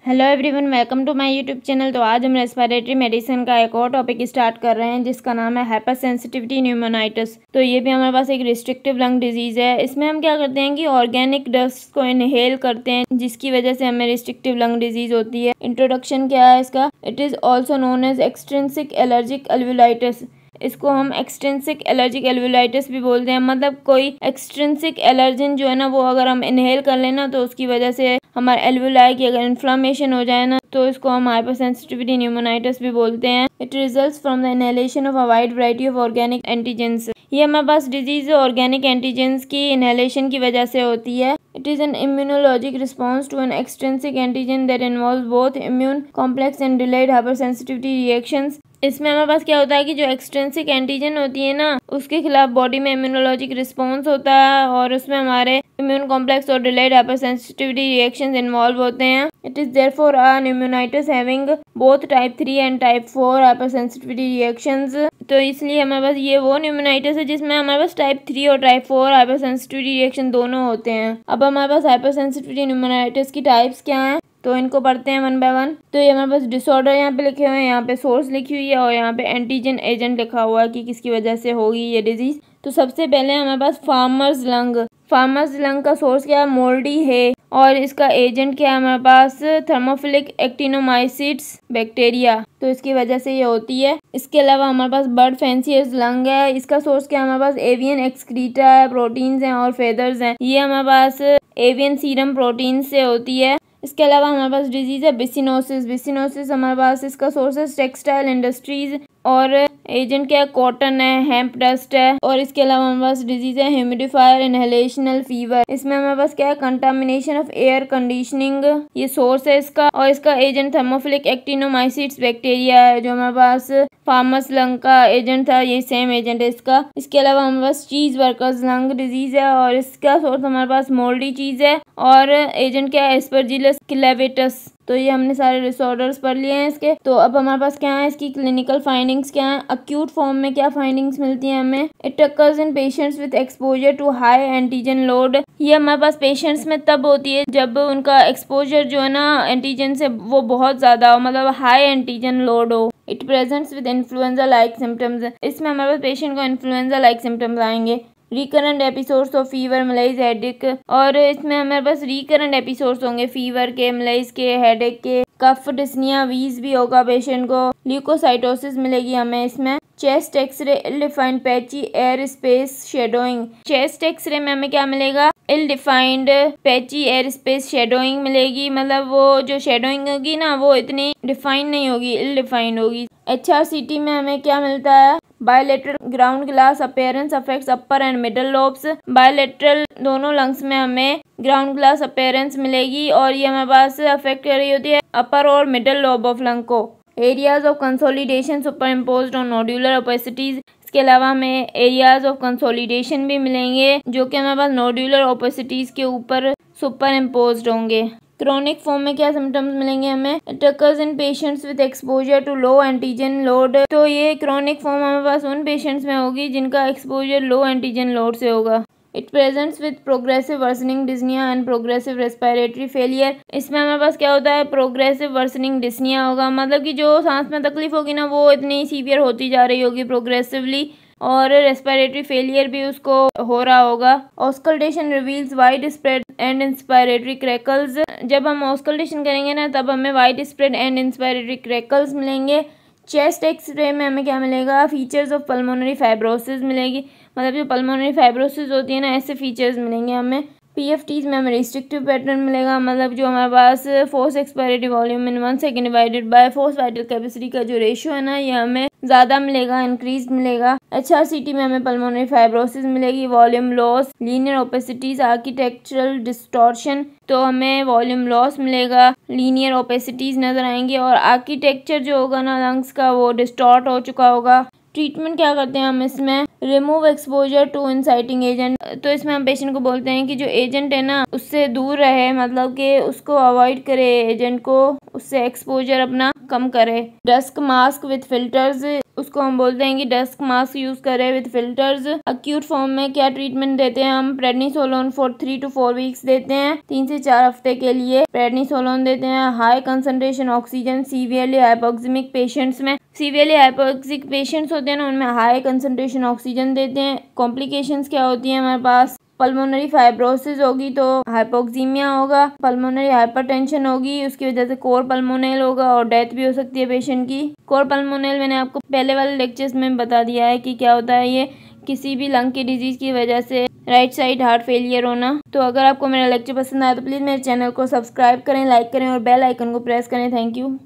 Hello everyone, welcome to my YouTube channel. तो आज हम रेस्पिरेटरी मेडिसिन का एक और टॉपिक स्टार्ट कर रहे हैं जिसका नाम है हाइपर सेंसिटिविटी न्यूमोनाइटिस। तो ये भी हमारे पास एक रिस्ट्रिक्टिव लंग डिजीज है। इसमें हम क्या करते हैं कि ऑर्गेनिक डस्ट को इनहेल करते हैं जिसकी वजह से हमें रिस्ट्रिक्टिव लंग डिजीज होती है। इंट्रोडक्शन क्या है इसका? It is also known as extrinsic allergic alveolitis. इसको हम एक्सट्रिंसिक एलर्जिक एल्वुलाइटिस भी बोलते हैं। मतलब कोई एक्सट्रिंसिक एलर्जन जो है ना, वो अगर हम इनहेल कर लेना तो उसकी वजह से हमारे एल्वुलाई की अगर इन्फ्लामेशन हो जाए ना, तो इसको हम हाइपर सेंसिटिविटी न्यूमोनाइटिस भी बोलते हैं। It results from the inhalation of a wide variety of organic antigens. ये हमारे पास डिजीज ऑर्गेनिक एंटीजेंस की इनहेलेशन की वजह से होती है। It is an immunologic response to an extrinsic antigen that involves both immune complex and delayed hypersensitivity reactions. इसमें हमारे पास क्या होता है कि जो एक्सट्रिंसिक एंटीजन होती है ना, उसके खिलाफ बॉडी में इम्यूनोलॉजिक रिस्पॉन्स होता है और उसमें हमारे इम्यून कॉम्प्लेक्स और delayed hypersensitivity reactions involve होते हैं। It is therefore a pneumonitis having both type 3 and type 4 hypersensitivity reactions. तो इसलिए हमारे पास ये वो न्यूमोनाइटिस है जिसमें हमारे पास टाइप 3 और टाइप 4 हाइपर सेंसिटिविटी रिएक्शन दोनों होते हैं। अब हमारे पास हाइपर सेंसिटिविटी न्यूमोनाइटिस की टाइप्स क्या हैं, तो इनको पढ़ते हैं वन बाय वन। तो ये हमारे पास डिसऑर्डर यहाँ पे लिखे हुए हैं, यहाँ पे सोर्स लिखी हुई है और यहाँ पे एंटीजन एजेंट लिखा हुआ है कि किसकी वजह से होगी ये डिजीज। तो सबसे पहले हमारे पास फार्मर्स लंग। फार्मर्स लंग का सोर्स क्या है? मोल्डी है। और इसका एजेंट क्या है हमारे पास? Thermophilic एक्टिनोमाइसिट्स bacteria. तो इसकी वजह से ये होती है। इसके अलावा हमारे पास बर्ड फैंसियर्स लंग है। इसका सोर्स क्या है हमारे पास? एवियन एक्सक्रीटा है, प्रोटीन्स हैं और फेदर्स हैं। ये हमारे पास एवियन सीरम प्रोटीन से होती है। इसके अलावा हमारे पास डिजीज है बिसिनोसिस। बिसिनोसिस हमारे पास इसका सोर्स है टेक्सटाइल इंडस्ट्रीज और एजेंट क्या है? कॉटन है, हेम्प डस्ट है। और इसके अलावा हमारे पास डिजीज है ह्यूमिडिफायर इनहेलेशनल फीवर। इसमें हमारे पास क्या है? कंटामिनेशन ऑफ एयर कंडीशनिंग, ये सोर्स है इसका। और इसका एजेंट थर्मोफिलिक एक्टिनोमाइसिट्स बैक्टीरिया है जो हमारे पास फार्मर्स लंग का एजेंट था, ये सेम एजेंट है इसका। इसके अलावा हमारे पास चीज वर्कर्स लंग डिजीज है और इसका सोर्स हमारे पास मोल्डी चीज है और एजेंट क्या है? एस्परजिलस क्लेविटस। तो ये हमने सारे डिसऑर्डर्स पढ़ लिए हैं इसके। तो अब हमारे पास क्या है? इसकी क्लिनिकल फाइंडिंग्स क्या है? अक्यूट फॉर्म में क्या फाइंडिंग्स मिलती हैं हमें? It occurs in patients with exposure to high antigen load. ये हमारे पास पेशेंट्स में तब होती है जब उनका एक्सपोजर जो है ना एंटीजन से वो बहुत ज्यादा हो, मतलब हाई एंटीजन लोड हो। It presents with influenza like symptoms. इसमें हमारे पास पेशेंट को इन्फ्लुएंजा लाइक सिम्टम्स आएंगे। Recurrent episodes of fever, मलेज, headache. और इसमें हमारे पास रिकरेंट एपिसोड्स होंगे फीवर के, मलेज के, हेडेक के, कफ, डिस्निया, वीज भी होगा पेशेंट को। ल्यूकोसाइटोसिस मिलेगी हमें इसमें। Chest x ray, ill defined patchy air space shadowing. Chest x ray में हमें क्या मिलेगा? Ill defined patchy air space shadowing मिलेगी। मतलब वो जो शेडोइंग होगी ना, वो इतनी डिफाइंड नहीं होगी, इल डिफाइंड होगी। HRCT में हमें क्या मिलता है? Bilateral ground glass appearance affects upper and middle lobes. Bilateral दोनों लंग्स में हमें ग्राउंड ग्लास अपीयरेंस मिलेगी और ये हमारे पास अफेक्ट कर रही होती है अपर और मिडल लोब ऑफ लंग को। Areas of consolidation superimposed on nodular opacities. इसके अलावा हमें एरियाज ऑफ कंसोलिडेशन भी मिलेंगे जो कि हमारे पास नोड्यूलर ओपेसिटीज के ऊपर सुपर इम्पोज्ड होंगे। क्रोनिक फॉर्म में क्या सिम्टम्स मिलेंगे हमें? It occurs in patients with exposure to low antigen load. तो ये क्रोनिक फॉर्म हमारे पास उन पेशेंट्स में होगी जिनका एक्सपोजर लो एंटीजन लोड से होगा। It presents with progressive worsening dyspnoea and progressive respiratory failure. इसमें हमारे पास क्या होता है? प्रोग्रेसिव वर्सनिंग डिस्निया होगा, मतलब कि जो सांस में तकलीफ होगी ना वो इतनी सीवियर होती जा रही होगी प्रोग्रेसिवली, और रेस्पिरेटरी फेलियर भी उसको हो रहा होगा। Auscultation reveals wide spread and inspiratory crackles. जब हम ऑस्कल्टेशन करेंगे ना तब हमें wide spread and inspiratory crackles मिलेंगे। चेस्ट एक्सरे में हमें क्या मिलेगा? फीचर्स ऑफ पल्मोनरी फाइब्रोसिस मिलेगी। मतलब जो पल्मोनरी फाइब्रोसिस होती है ना, ऐसे फीचर्स मिलेंगे हमें। PFTs में हमें रिस्ट्रिक्टिव पैटर्न मिलेगा, मतलब जो हमारे पास force expiratory volume in 1 second divided by force vital capacity का जो रेशियो है ना, ये हमें ज्यादा मिलेगा, इंक्रीज मिलेगा। HRCT में हमें पल्मोनरी फाइब्रोसिस मिलेगी, volume loss, linear opacities, architectural distortion. तो हमें वॉल्यूम लॉस मिलेगा, लीनियर ओपेसिटीज नजर आएंगी और आर्किटेक्चर जो होगा ना लंग्स का वो डिस्टॉर्ट हो चुका होगा। ट्रीटमेंट क्या करते हैं हम इसमें? Remove exposure to inciting agent. तो इसमें हम पेशेंट को बोलते हैं कि जो एजेंट है ना उससे दूर रहे, मतलब कि उसको अवॉइड करे एजेंट को, उससे एक्सपोजर अपना कम करे। डस्क मास्क विद फिल्टर्स, उसको हम बोलते हैं कि डस्क मास्क यूज करें विद फिल्टर्स। अक्यूट फॉर्म में क्या ट्रीटमेंट देते हैं हम, प्रेडनिसोलोन फॉर 3 to 4 वीक्स देते हैं, 3 से 4 हफ्ते के लिए प्रेडनिसोलोन देते हैं। High concentration oxygen severely hypoxemic patients में, सीवियरली हाइपोक्सिक पेशेंट्स होते हैं ना, उनमें हाई कंसंट्रेशन ऑक्सीजन देते हैं। कॉम्प्लिकेशंस क्या होती है हमारे पास, पल्मोनरी फाइब्रोसिस होगी तो हाइपोक्सीमिया होगा, पल्मोनरी हाइपरटेंशन होगी, उसकी वजह से कोर पल्मोनल होगा और डेथ भी हो सकती है पेशेंट की। कोर पल्मोनल मैंने आपको पहले वाले लेक्चर्स में बता दिया है कि क्या होता है, ये किसी भी लंग की डिजीज की वजह से राइट साइड हार्ट फेलियर होना। तो अगर आपको मेरा लेक्चर पसंद आया तो प्लीज़ मेरे चैनल को सब्सक्राइब करें, लाइक करें और बेल आइकन को प्रेस करें। Thank you.